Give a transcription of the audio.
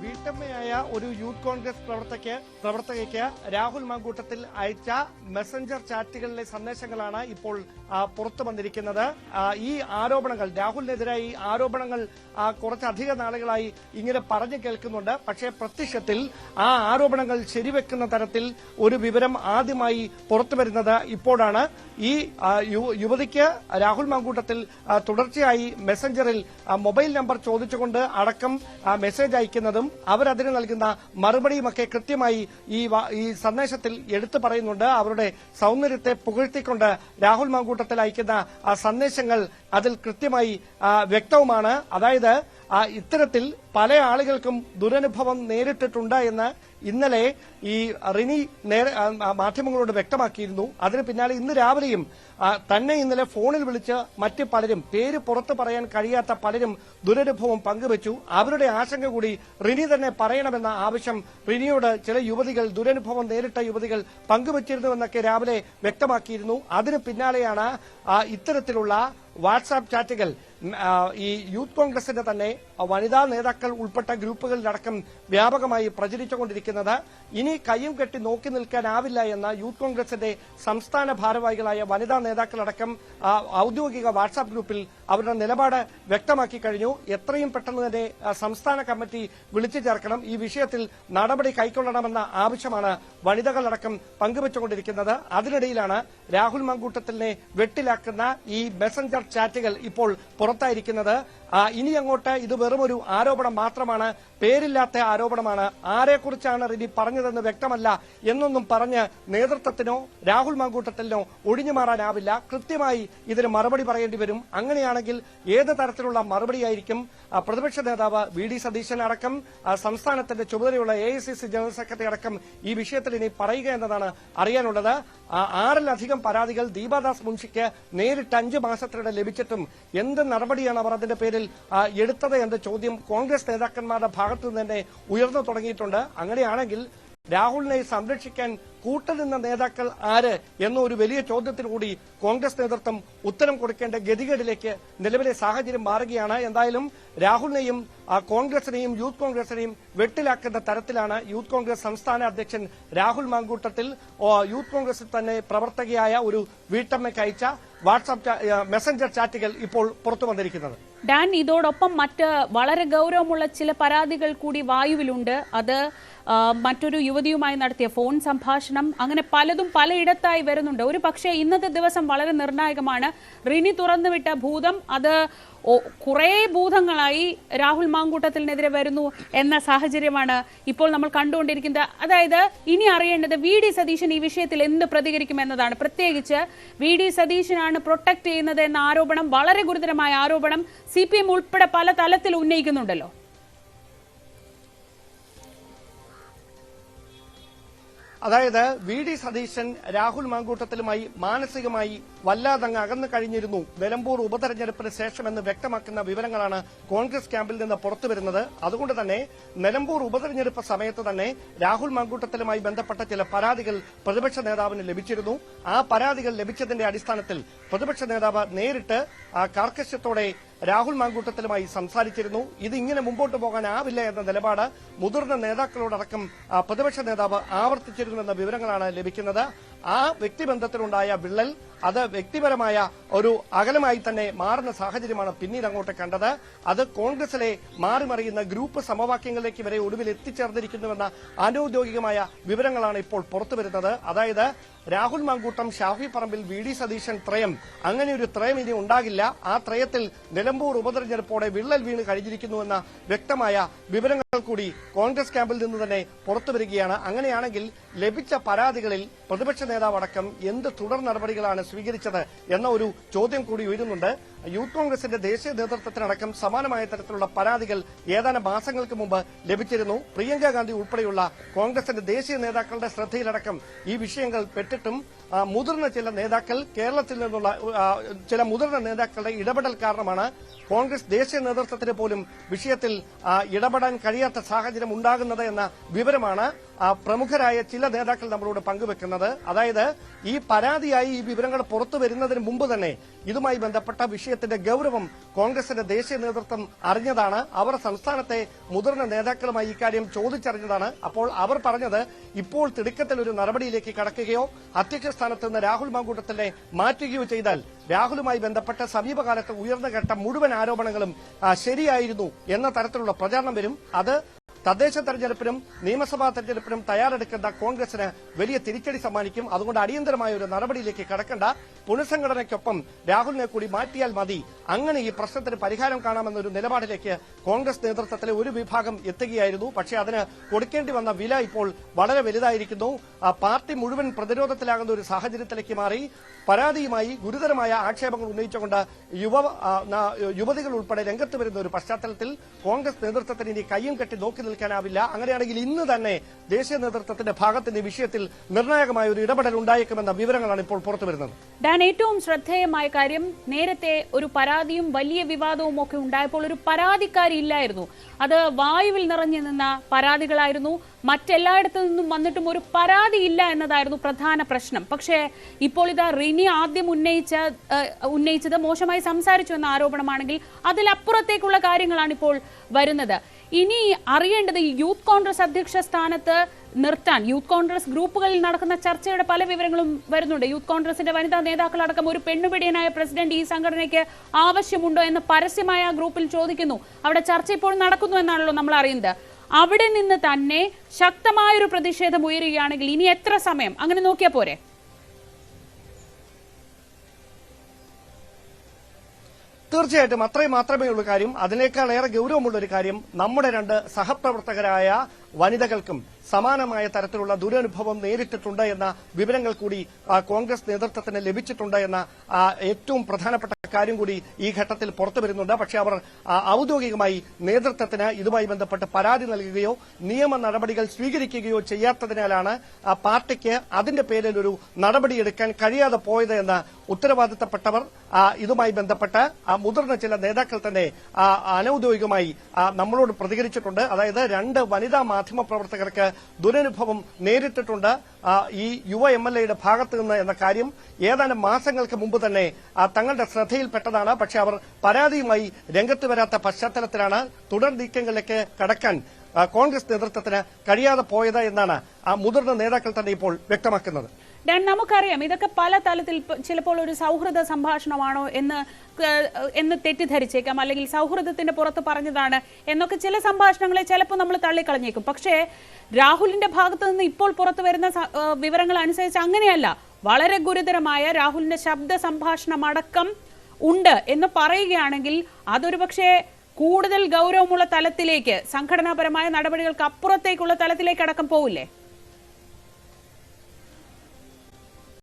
വീട്ടമ്മയായ ഒരു യൂത്ത് കോൺഗ്രസ് പ്രവർത്തകയ്ക്ക് രാഹുൽ മാങ്കൂട്ടത്തിൽ അയച്ച മെസഞ്ചർ ചാറ്റുകളിലെ സന്ദേശങ്ങളാണ് ഇപ്പോൾ പുറത്തു വന്നിരിക്കുന്നത്. ഈ ആരോപണങ്ങൾ, രാഹുലിനെതിരായി ആരോപണങ്ങൾ കുറച്ചധിക നാളുകളായി ഇങ്ങനെ പറഞ്ഞു കേൾക്കുന്നുണ്ട്. പക്ഷേ പ്രത്യക്ഷത്തിൽ ആ ആരോപണങ്ങൾ ശരിവെക്കുന്ന തരത്തിൽ ഒരു വിവരം ആദ്യമായി പുറത്തുവരുന്നത് ഇപ്പോഴാണ്. ഈ യുവതിക്ക് രാഹുൽ മാങ്കൂട്ടത്തിൽ തുടർച്ചയായി മെസഞ്ചറിൽ മൊബൈൽ നമ്പർ ചോദിച്ചുകൊണ്ട് അടക്കം മെസ്സേജ് അയക്കുന്നതും അവരതിന് നൽകുന്ന മറുപടിയുമൊക്കെ കൃത്യമായി ഈ സന്ദേശത്തിൽ എടുത്തു പറയുന്നുണ്ട്. അവരുടെ സൗന്ദര്യത്തെ പുകഴ്ത്തിക്കൊണ്ട് രാഹുൽ മാങ്കൂട്ടത്തിൽ അയക്കുന്ന സന്ദേശങ്ങൾ അതിൽ കൃത്യമായി വ്യക്തവുമാണ്. അതായത് ഇത്തരത്തിൽ പല ആളുകൾക്കും ദുരനുഭവം നേരിട്ടിട്ടുണ്ട് എന്ന് ഇന്നലെ ഈ റിനി മാധ്യമങ്ങളോട് വ്യക്തമാക്കിയിരുന്നു. അതിന് പിന്നാലെ ഇന്ന് രാവിലെയും തന്നെ ഇന്നലെ ഫോണിൽ വിളിച്ച് മറ്റ് പലരും, പേര് പുറത്തു പറയാൻ കഴിയാത്ത പലരും ദുരനുഭവം പങ്കുവച്ചു. അവരുടെ ആശങ്ക കൂടി റിനി തന്നെ പറയണമെന്ന ആവശ്യം റിനിയോട് ചില യുവതികൾ, ദുരനുഭവം നേരിട്ട യുവതികൾ പങ്കുവച്ചിരുന്നുവെന്നൊക്കെ രാവിലെ വ്യക്തമാക്കിയിരുന്നു. അതിന് പിന്നാലെയാണ് ഇത്തരത്തിലുള്ള വാട്സാപ്പ് ചാറ്റുകൾ ഈ യൂത്ത് കോൺഗ്രസിന്റെ തന്നെ വനിതാ നേതാക്കൾ ഉൾപ്പെട്ട ഗ്രൂപ്പുകളിലടക്കം വ്യാപകമായി പ്രചരിച്ചുകൊണ്ടിരിക്കുന്നത്. ഇനി കയ്യും കെട്ടി നോക്കി നിൽക്കാനാവില്ല എന്ന യൂത്ത് കോൺഗ്രസിന്റെ സംസ്ഥാന ഭാരവാഹികളായ വനിതാ നേതാക്കളടക്കം ഔദ്യോഗിക വാട്സാപ്പ് ഗ്രൂപ്പിൽ അവരുടെ നിലപാട് വ്യക്തമാക്കി കഴിഞ്ഞു. എത്രയും പെട്ടെന്ന് തന്നെ സംസ്ഥാന കമ്മിറ്റി വിളിച്ചു ചേർക്കണം, ഈ വിഷയത്തിൽ നടപടി കൈക്കൊള്ളണമെന്ന ആവശ്യമാണ് വനിതകളടക്കം പങ്കുവച്ചുകൊണ്ടിരിക്കുന്നത്. അതിനിടയിലാണ് രാഹുൽ മാങ്കൂട്ടത്തിനെ വെട്ടിലാക്കുന്ന ഈ മെസഞ്ചർ ചാറ്റുകൾ ഇപ്പോൾ പുറത്തായിരിക്കുന്നത്. ഇനി അങ്ങോട്ട് ഇത് വെറുമൊരു ആരോപണം മാത്രമാണ്, പേരില്ലാത്ത ആരോപണമാണ്, ആരെക്കുറിച്ചാണ് റിനി പറഞ്ഞതെന്ന് വ്യക്തമല്ല എന്നൊന്നും പറഞ്ഞ് നേതൃത്വത്തിനോ രാഹുൽ മാങ്കൂട്ടത്തിനോ ഒഴിഞ്ഞു മാറാനാവില്ല. കൃത്യമായി ഇതിന് മറുപടി പറയേണ്ടി വരും. അങ്ങനെയാണെങ്കിൽ ഏത് തരത്തിലുള്ള മറുപടിയായിരിക്കും പ്രതിപക്ഷ നേതാവ് വി.ഡി. സതീശൻ അടക്കം സംസ്ഥാനത്തിന്റെ ചുമതലയുള്ള AICC ജനറൽ സെക്രട്ടറി അടക്കം ഈ വിഷയത്തിൽ ഇനി പറയുക എന്നതാണ് അറിയാനുള്ളത്. 6-ലധികം പരാതികൾ ദീപാദാസ് മുൻഷിക്ക് നേരിട്ട് 5 മാസത്തിനിടെ ലഭിച്ചിട്ടും എന്ത് നടപടിയാണ് അവർ അതിന്റെ പേരിൽ എടുത്തത് എന്ന ചോദ്യം കോൺഗ്രസ് നേതാക്കന്മാരുടെ ഭാഗത്തു നിന്ന് തന്നെ ഉയർന്നു തുടങ്ങിയിട്ടുണ്ട്. അങ്ങനെയാണെങ്കിൽ രാഹുലിനെ സംരക്ഷിക്കാൻ കൂട്ടുനിന്ന നേതാക്കൾ ആര് എന്നൊരു വലിയ ചോദ്യത്തിന് കൂടി കോൺഗ്രസ് നേതൃത്വം ഉത്തരം കൊടുക്കേണ്ട ഗതികേടിലേക്ക് നിലവിലെ സാഹചര്യം മാറുകയാണ്. എന്തായാലും രാഹുലിനെയും കോൺഗ്രസിനെയും യൂത്ത് കോൺഗ്രസിനെയും വെട്ടിലാക്കുന്ന തരത്തിലാണ് യൂത്ത് കോൺഗ്രസ് സംസ്ഥാന അധ്യക്ഷൻ രാഹുൽ മാങ്കൂട്ടത്തിൽ യൂത്ത് കോൺഗ്രസിൽ തന്നെ പ്രവർത്തകയായ ഒരു വീട്ടമ്മയ്ക്ക് അയച്ച വാട്സാപ്പ് മെസഞ്ചർ ചാറ്റുകൾ ഇപ്പോൾ പുറത്തു വന്നിരിക്കുന്നത്. ഡാൻ, ഇതോടൊപ്പം മറ്റ് വളരെ ഗൌരവമുള്ള ചില പരാതികൾ കൂടി വായുവിലുണ്ട്. അത് മറ്റൊരു യുവതിയുമായി നടത്തിയ ഫോൺ സംഭാഷണം, അങ്ങനെ പലതും പലയിടത്തായി വരുന്നുണ്ട്. ഒരു പക്ഷേ ഇന്നത്തെ ദിവസം വളരെ നിർണായകമാണ്. റിനി തുറന്നുവിട്ട ഭൂതം, അത് കുറേ ഭൂതങ്ങളായി രാഹുൽ മാങ്കൂട്ടത്തിനെതിരെ വരുന്നു എന്ന സാഹചര്യമാണ് ഇപ്പോൾ നമ്മൾ കണ്ടുകൊണ്ടിരിക്കുന്നത്. അതായത് ഇനി അറിയേണ്ടത് വി.ഡി. സതീശൻ ഈ വിഷയത്തിൽ എന്ത് പ്രതികരിക്കുമെന്നതാണ്. പ്രത്യേകിച്ച് വി.ഡി. സതീശനാണ് പ്രൊട്ടക്ട് ചെയ്യുന്നത് എന്ന ആരോപണം, വളരെ ഗുരുതരമായ ആരോപണം CPM ഉൾപ്പെടെ പല തലത്തിൽ ഉന്നയിക്കുന്നുണ്ടല്ലോ. അതായത് വി.ഡി. സതീശൻ രാഹുൽ മാങ്കൂട്ടത്തിലുമായി മാനസികമായി വല്ലാതങ്ങ് അകന്നു കഴിഞ്ഞിരുന്നു നിലമ്പൂർ ഉപതെരഞ്ഞെടുപ്പിന് ശേഷമെന്ന് വ്യക്തമാക്കുന്ന വിവരങ്ങളാണ് കോൺഗ്രസ് ക്യാമ്പിൽ നിന്ന് പുറത്തുവരുന്നത്. അതുകൊണ്ട് തന്നെ നിലമ്പൂർ ഉപതെരഞ്ഞെടുപ്പ് സമയത്ത് തന്നെ രാഹുൽ മാങ്കൂട്ടത്തിലുമായി ബന്ധപ്പെട്ട ചില പരാതികൾ പ്രതിപക്ഷ നേതാവിന് ലഭിച്ചിരുന്നു. ആ പരാതികൾ ലഭിച്ചതിന്റെ അടിസ്ഥാനത്തിൽ പ്രതിപക്ഷ നേതാവ് നേരിട്ട് കാർക്കശ്യത്തോടെ രാഹുൽ മാങ്കൂട്ടത്തിലുമായി സംസാരിച്ചിരുന്നു. ഇതിങ്ങനെ മുമ്പോട്ട് പോകാനാവില്ല എന്ന നിലപാട് മുതിർന്ന നേതാക്കളോടക്കം പ്രതിപക്ഷ നേതാവ് ആവർത്തിച്ചിരുന്നുവെന്ന വിവരങ്ങളാണ് ലഭിക്കുന്നത്. ആ വ്യക്തിബന്ധത്തിലുണ്ടായ വിള്ളൽ അത് വ്യക്തിപരമായ ഒരു അകലമായി തന്നെ മാറുന്ന സാഹചര്യമാണ് പിന്നീട് അങ്ങോട്ട് കണ്ടത്. അത് കോൺഗ്രസിലെ മാറിമറിയുന്ന ഗ്രൂപ്പ് സമവാക്യങ്ങളിലേക്ക് വരെ ഒടുവിൽ എത്തിച്ചേർന്നിരിക്കുന്നുവെന്ന അനൌദ്യോഗികമായ വിവരങ്ങളാണ് ഇപ്പോൾ പുറത്തുവരുന്നത്. അതായത് രാഹുൽ മാങ്കൂട്ടം, ഷാഫി പറമ്പിൽ, വി.ഡി. സതീശൻ ത്രയം, അങ്ങനെ ഒരു ത്രയം ഇനി ഉണ്ടാകില്ല. ആ ത്രയത്തിൽ നിലമ്പൂർ ഉപതെരഞ്ഞെടുപ്പോടെ വിള്ളൽ വീണ് കഴിഞ്ഞിരിക്കുന്നുവെന്ന വ്യക്തമായ വിവരങ്ങൾ കൂടി കോൺഗ്രസ് ക്യാമ്പിൽ നിന്ന് തന്നെ പുറത്തുവരികയാണ്. അങ്ങനെയാണെങ്കിൽ ലഭിച്ച പരാതികളിൽ പ്രതിപക്ഷ നേതാവ് അടക്കം എന്ത് തുടർ നടപടികളാണ് സ്വീകരിച്ചത് എന്ന ഒരു ചോദ്യം കൂടി ഉയരുന്നുണ്ട്. യൂത്ത് കോൺഗ്രസിന്റെ ദേശീയ നേതൃത്വത്തിനടക്കം സമാനമായ തരത്തിലുള്ള പരാതികൾ ഏതാനും മാസങ്ങൾക്ക് മുമ്പ് ലഭിച്ചിരുന്നു. പ്രിയങ്ക ഗാന്ധി ഉൾപ്പെടെയുള്ള കോൺഗ്രസിന്റെ ദേശീയ നേതാക്കളുടെ ശ്രദ്ധയിലടക്കം ഈ വിഷയങ്ങൾ പെട്ടിട്ടും മുതിർന്ന ചില നേതാക്കൾ, കേരളത്തിൽ നിന്നുള്ള ചില മുതിർന്ന നേതാക്കളുടെ ഇടപെടൽ കാരണമാണ് കോൺഗ്രസ് ദേശീയ നേതൃത്വത്തിന് പോലും വിഷയത്തിൽ ഇടപെടാൻ കഴിയാത്ത സാഹചര്യം ഉണ്ടാകുന്നത് എന്ന വിവരമാണ് പ്രമുഖരായ ചില നേതാക്കൾ നമ്മളോട് പങ്കുവെക്കുന്നത്. അതായത് ഈ പരാതിയായി ഈ വിവരങ്ങൾ പുറത്തു വരുന്നതിന് മുമ്പ് തന്നെ ഇതുമായി ബന്ധപ്പെട്ട വിഷയം വിഷയത്തിന്റെ ഗൗരവം കോൺഗ്രസിന്റെ ദേശീയ നേതൃത്വം അറിഞ്ഞതാണ്. അവർ സംസ്ഥാനത്തെ മുതിർന്ന നേതാക്കളുമായി ഇക്കാര്യം ചോദിച്ചറിഞ്ഞതാണ്. അപ്പോൾ അവർ പറഞ്ഞത് ഇപ്പോൾ തിടുക്കത്തിൽ ഒരു നടപടിയിലേക്ക് കടക്കുകയോ അധ്യക്ഷ സ്ഥാനത്ത് നിന്ന് രാഹുൽ മാങ്കൂട്ടത്തിനെ മാറ്റുകയോ ചെയ്താൽ രാഹുലുമായി ബന്ധപ്പെട്ട സമീപകാലത്ത് ഉയർന്നുകേട്ട മുഴുവൻ ആരോപണങ്ങളും ശരിയായിരുന്നു എന്ന തരത്തിലുള്ള പ്രചാരണം വരും. അത് തദ്ദേശ തെരഞ്ഞെടുപ്പിനും നിയമസഭാ തെരഞ്ഞെടുപ്പിനും തയ്യാറെടുക്കുന്ന കോൺഗ്രസിന് വലിയ തിരിച്ചടി സമ്മാനിക്കും. അതുകൊണ്ട് അടിയന്തരമായ ഒരു നടപടിയിലേക്ക് കടക്കേണ്ട, പുനഃസംഘടനയ്ക്കൊപ്പം രാഹുലിനെ കൂടി മാറ്റിയാൽ മതി, അങ്ങനെ ഈ പ്രശ്നത്തിന് പരിഹാരം കാണാമെന്നൊരു നിലപാടിലേക്ക് കോൺഗ്രസ് നേതൃത്വത്തിലെ ഒരു വിഭാഗം എത്തുകയായിരുന്നു. പക്ഷേ അതിന് കൊടുക്കേണ്ടി വന്ന വില ഇപ്പോൾ വളരെ വലുതായിരിക്കുന്നു. പാർട്ടി മുഴുവൻ പ്രതിരോധത്തിലാകുന്ന ഒരു സാഹചര്യത്തിലേക്ക് മാറി. പരാതിയുമായി ഗുരുതരമായ ആക്ഷേപങ്ങൾ ഉന്നയിച്ചുകൊണ്ട് യുവതികൾ ഉൾപ്പെടെ രംഗത്ത് വരുന്ന ഒരു പശ്ചാത്തലത്തിൽ കോൺഗ്രസ് നേതൃത്വത്തിന് ഇനി കയ്യും കെട്ടി നോക്കി നിൽക്കാനാവില്ല. അങ്ങനെയാണെങ്കിൽ ഇന്ന് തന്നെ ദേശീയ നേതൃത്വത്തിന്റെ ഭാഗത്തിന്റെ വിഷയത്തിൽ നിർണായകമായ ഒരു ഇടപെടൽ ഉണ്ടായേക്കുമെന്ന വിവരങ്ങളാണ് ഇപ്പോൾ പുറത്തുവരുന്നത്. ഡാൻ, ഏറ്റവും ശ്രദ്ധേയമായ കാര്യം, നേരത്തെ ഒരു പരാതിയും വലിയ വിവാദവും ഒക്കെ ഉണ്ടായപ്പോൾ ഒരു പരാതിക്കാരി ഇല്ലായിരുന്നു. അത് വായുവിൽ നിറഞ്ഞു നിന്ന പരാതികളായിരുന്നു. മറ്റെല്ലായിടത്തു നിന്നും വന്നിട്ടും ഒരു പരാതി ഇല്ല എന്നതായിരുന്നു പ്രധാന പ്രശ്നം. പക്ഷേ ഇപ്പോൾ ഇതാ റിനി ആദ്യം ഉന്നയിച്ചത് മോശമായി സംസാരിച്ചു എന്ന ആരോപണമാണെങ്കിൽ അതിലപ്പുറത്തേക്കുള്ള കാര്യങ്ങളാണ് ഇപ്പോൾ വരുന്നത്. ഇനി അറിയേണ്ടത് യൂത്ത് കോൺഗ്രസ് അധ്യക്ഷ സ്ഥാനത്ത് നിർത്താൻ യൂത്ത് കോൺഗ്രസ് ഗ്രൂപ്പുകളിൽ നടക്കുന്ന ചർച്ചയുടെ പല വിവരങ്ങളും വരുന്നുണ്ട്. യൂത്ത് കോൺഗ്രസിന്റെ വനിതാ നേതാക്കളടക്കം ഒരു പെണ്ണുപിടിയനായ പ്രസിഡന്റ് ഈ സംഘടനയ്ക്ക് ആവശ്യമുണ്ടോ എന്ന് പരസ്യമായ ഗ്രൂപ്പിൽ ചോദിക്കുന്നു. അവിടെ ചർച്ച ഇപ്പോൾ നടക്കുന്നു എന്നാണല്ലോ നമ്മൾ അറിയുന്നത്. അവിടെ നിന്ന് തന്നെ ശക്തമായൊരു പ്രതിഷേധം ഉയരുകയാണെങ്കിൽ ഇനി എത്ര സമയം അങ്ങനെ നോക്കിയാൽ പോരെ? തീർച്ചയായിട്ടും അത്രയും മാത്രമേ ഉള്ളൂ കാര്യം. അതിനേക്കാൾ ഏറെ ഗൌരവമുള്ള ഒരു കാര്യം, നമ്മുടെ രണ്ട് സഹപ്രവർത്തകരായ വനിതകൾക്കും സമാനമായ തരത്തിലുള്ള ദുരനുഭവം നേരിട്ടിട്ടുണ്ട് എന്ന വിവരങ്ങൾ കൂടി കോൺഗ്രസ് നേതൃത്വത്തിന് ലഭിച്ചിട്ടുണ്ട് എന്ന ഏറ്റവും പ്രധാനപ്പെട്ട കാര്യം കൂടി ഈ ഘട്ടത്തിൽ പുറത്തു വരുന്നുണ്ട്. പക്ഷേ അവർ ഔദ്യോഗികമായി നേതൃത്വത്തിന് ഇതുമായി ബന്ധപ്പെട്ട് പരാതി നൽകുകയോ നിയമ നടപടികൾ സ്വീകരിക്കുകയോ ചെയ്യാത്തതിനാലാണ് പാർട്ടിക്ക് അതിന്റെ പേരിൽ ഒരു നടപടിയെടുക്കാൻ കഴിയാതെ പോയത് എന്ന് ഉത്തരവാദിത്തപ്പെട്ടവർ ഇതുമായി ബന്ധപ്പെട്ട് മുതിർന്ന ചില നേതാക്കൾ തന്നെ അനൌദ്യോഗികമായി നമ്മളോട് പ്രതികരിച്ചിട്ടുണ്ട്. അതായത് രണ്ട് വനിതാ മാധ്യമ പ്രവർത്തകർക്ക് ദുരനുഭവം നേരിട്ടിട്ടുണ്ട് ഈ യുവ MLA ഭാഗത്തു നിന്ന് എന്ന കാര്യം ഏതാനും മാസങ്ങൾക്ക് മുമ്പ് തന്നെ തങ്ങളുടെ ശ്രദ്ധയിൽപ്പെട്ടതാണ്. പക്ഷേ അവർ പരാതിയുമായി രംഗത്ത് വരാത്ത പശ്ചാത്തലത്തിലാണ് തുടർ നീക്കങ്ങളിലേക്ക് കടക്കാൻ കോൺഗ്രസ് നേതൃത്വത്തിന് കഴിയാതെ പോയത് എന്നാണ് മുതിർന്ന നേതാക്കൾ തന്നെ ഇപ്പോൾ വ്യക്തമാക്കുന്നത്. ഡാൻ, നമുക്കറിയാം ഇതൊക്കെ പല തലത്തിൽ ചിലപ്പോൾ ഒരു സൗഹൃദ സംഭാഷണമാണോ എന്ന് തെറ്റിദ്ധരിച്ചേക്കാം, അല്ലെങ്കിൽ സൗഹൃദത്തിന്റെ പുറത്ത് പറഞ്ഞതാണ് എന്നൊക്കെ ചില സംഭാഷണങ്ങളെ ചിലപ്പോൾ നമ്മൾ തള്ളിക്കളഞ്ഞേക്കും. പക്ഷേ രാഹുലിന്റെ ഭാഗത്തു നിന്ന് ഇപ്പോൾ പുറത്തു വരുന്ന വിവരങ്ങൾ അനുസരിച്ച് അങ്ങനെയല്ല. വളരെ ഗുരുതരമായ രാഹുലിന്റെ ശബ്ദ സംഭാഷണമടക്കം ഉണ്ട് എന്ന് പറയുകയാണെങ്കിൽ അതൊരു പക്ഷേ കൂടുതൽ ഗൗരവമുള്ള തലത്തിലേക്ക്, സംഘടനാപരമായ നടപടികൾക്ക് അപ്പുറത്തേക്കുള്ള തലത്തിലേക്ക് അടക്കം പോവില്ലേ?